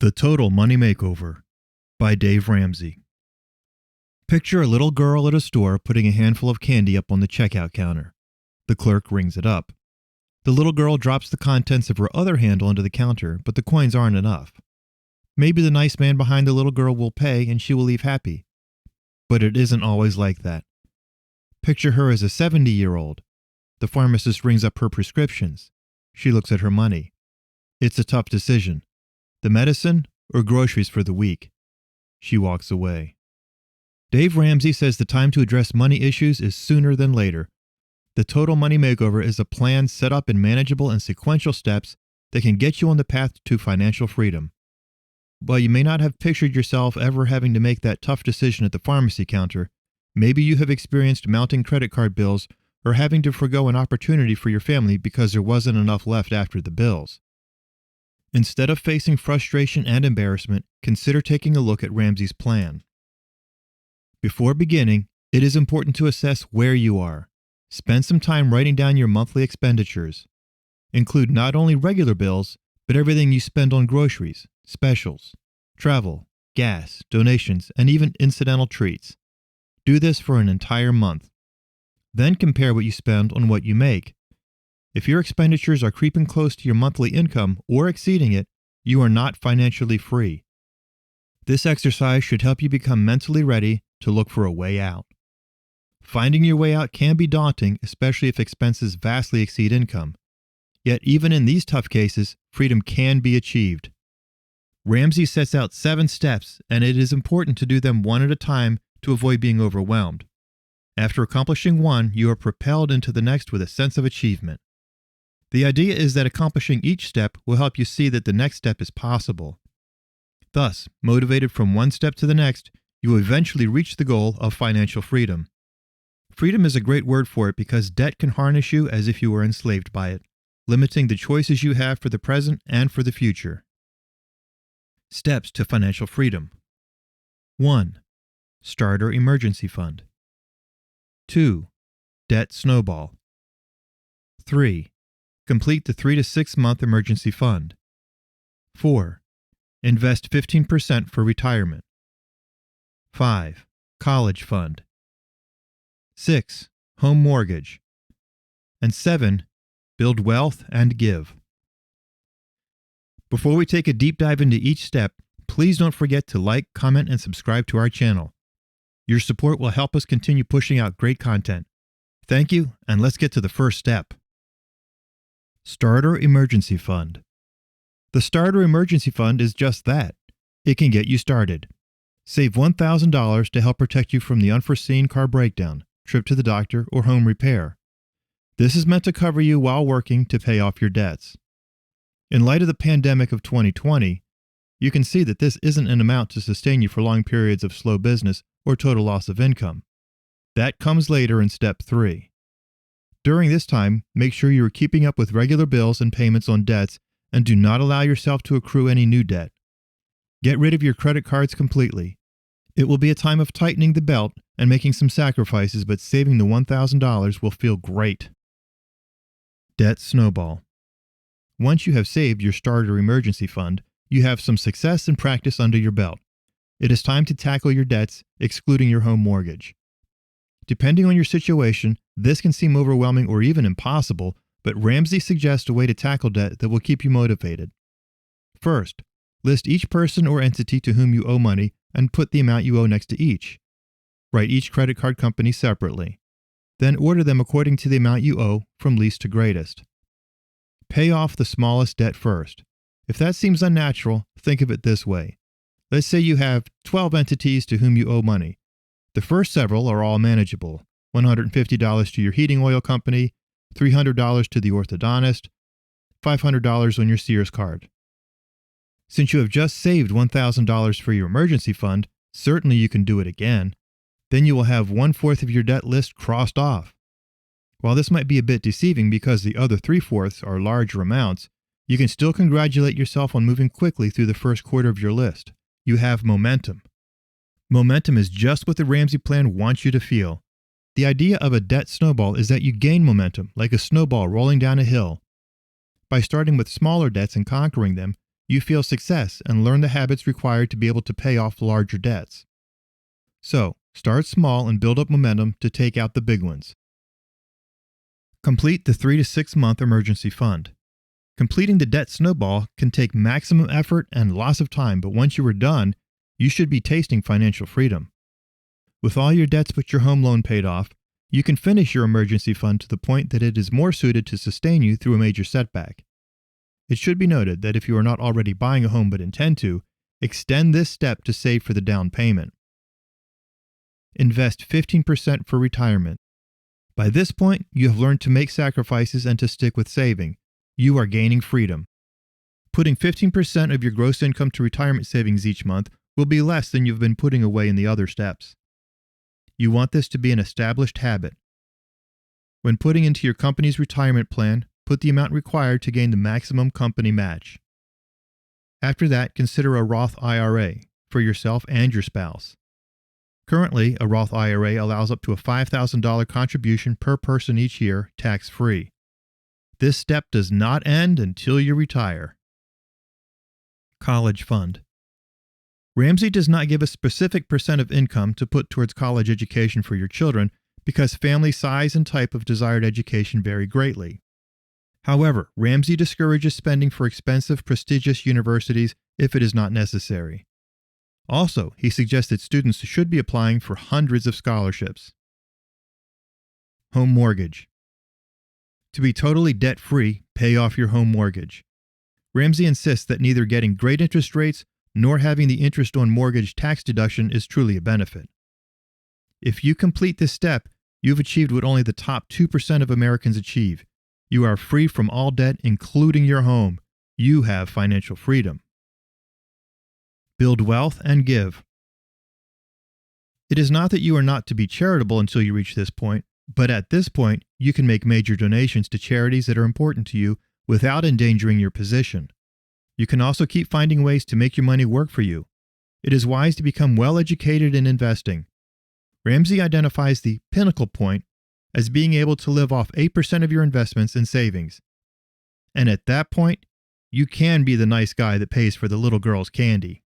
The Total Money Makeover by Dave Ramsey. Picture a little girl at a store putting a handful of candy up on the checkout counter. The clerk rings it up. The little girl drops the contents of her other handle onto the counter, but the coins aren't enough. Maybe the nice man behind the little girl will pay and she will leave happy. But it isn't always like that. Picture her as a 70-year-old. The pharmacist rings up her prescriptions. She looks at her money. It's a tough decision. The medicine or groceries for the week? She walks away. Dave Ramsey says the time to address money issues is sooner than later. The Total Money Makeover is a plan set up in manageable and sequential steps that can get you on the path to financial freedom. While you may not have pictured yourself ever having to make that tough decision at the pharmacy counter, maybe you have experienced mounting credit card bills or having to forgo an opportunity for your family because there wasn't enough left after the bills. Instead of facing frustration and embarrassment, consider taking a look at Ramsey's plan. Before beginning, it is important to assess where you are. Spend some time writing down your monthly expenditures. Include not only regular bills, but everything you spend on groceries, specials, travel, gas, donations, and even incidental treats. Do this for an entire month. Then compare what you spend on what you make. If your expenditures are creeping close to your monthly income or exceeding it, you are not financially free. This exercise should help you become mentally ready to look for a way out. Finding your way out can be daunting, especially if expenses vastly exceed income. Yet even in these tough cases, freedom can be achieved. Ramsey sets out 7 steps, and it is important to do them one at a time to avoid being overwhelmed. After accomplishing one, you are propelled into the next with a sense of achievement. The idea is that accomplishing each step will help you see that the next step is possible. Thus, motivated from one step to the next, you will eventually reach the goal of financial freedom. Freedom is a great word for it because debt can harness you as if you were enslaved by it, limiting the choices you have for the present and for the future. Steps to financial freedom. 1. Starter emergency fund. 2. Debt snowball. 3. Complete the 3 to 6 month emergency fund. 4. Invest 15% for retirement. 5. College fund. 6. Home mortgage. And 7. Build wealth and give. Before we take a deep dive into each step, please don't forget to like, comment, and subscribe to our channel. Your support will help us continue pushing out great content. Thank you, and let's get to the first step. Starter Emergency Fund. The Starter Emergency Fund is just that. It can get you started. Save $1,000 to help protect you from the unforeseen car breakdown, trip to the doctor, or home repair. This is meant to cover you while working to pay off your debts. In light of the pandemic of 2020, you can see that this isn't an amount to sustain you for long periods of slow business or total loss of income. That comes later in step 3. During this time, make sure you are keeping up with regular bills and payments on debts and do not allow yourself to accrue any new debt. Get rid of your credit cards completely. It will be a time of tightening the belt and making some sacrifices, but saving the $1,000 will feel great. Debt snowball. Once you have saved your starter emergency fund, you have some success and practice under your belt. It is time to tackle your debts, excluding your home mortgage. Depending on your situation, this can seem overwhelming or even impossible, but Ramsey suggests a way to tackle debt that will keep you motivated. First, list each person or entity to whom you owe money and put the amount you owe next to each. Write each credit card company separately. Then order them according to the amount you owe from least to greatest. Pay off the smallest debt first. If that seems unnatural, think of it this way. Let's say you have 12 entities to whom you owe money. The first several are all manageable. $150 to your heating oil company, $300 to the orthodontist, $500 on your Sears card. Since you have just saved $1,000 for your emergency fund, certainly you can do it again. Then you will have 1/4 of your debt list crossed off. While this might be a bit deceiving because the other 3/4 are larger amounts, you can still congratulate yourself on moving quickly through the first quarter of your list. You have momentum. Momentum is just what the Ramsey plan wants you to feel. The idea of a debt snowball is that you gain momentum, like a snowball rolling down a hill. By starting with smaller debts and conquering them, you feel success and learn the habits required to be able to pay off larger debts. So, start small and build up momentum to take out the big ones. Complete the 3 to 6 month emergency fund. Completing the debt snowball can take maximum effort and lots of time, but once you are done, you should be tasting financial freedom. With all your debts but your home loan paid off, you can finish your emergency fund to the point that it is more suited to sustain you through a major setback. It should be noted that if you are not already buying a home but intend to, extend this step to save for the down payment. Invest 15% for retirement. By this point, you have learned to make sacrifices and to stick with saving. You are gaining freedom. Putting 15% of your gross income to retirement savings each month will be less than you've been putting away in the other steps. You want this to be an established habit. When putting into your company's retirement plan, put the amount required to gain the maximum company match. After that, consider a Roth IRA for yourself and your spouse. Currently, a Roth IRA allows up to a $5,000 contribution per person each year, tax-free. This step does not end until you retire. College fund. Ramsey does not give a specific percent of income to put towards college education for your children because family size and type of desired education vary greatly. However, Ramsey discourages spending for expensive, prestigious universities if it is not necessary. Also, he suggests that students should be applying for hundreds of scholarships. Home mortgage. To be totally debt-free, pay off your home mortgage. Ramsey insists that neither getting great interest rates nor having the interest on mortgage tax deduction is truly a benefit. If you complete this step, you've achieved what only the top 2% of Americans achieve. You are free from all debt, including your home. You have financial freedom. Build wealth and give. It is not that you are not to be charitable until you reach this point, but at this point, you can make major donations to charities that are important to you without endangering your position. You can also keep finding ways to make your money work for you. It is wise to become well educated in investing. Ramsey identifies the pinnacle point as being able to live off 8% of your investments and savings. And at that point, you can be the nice guy that pays for the little girl's candy.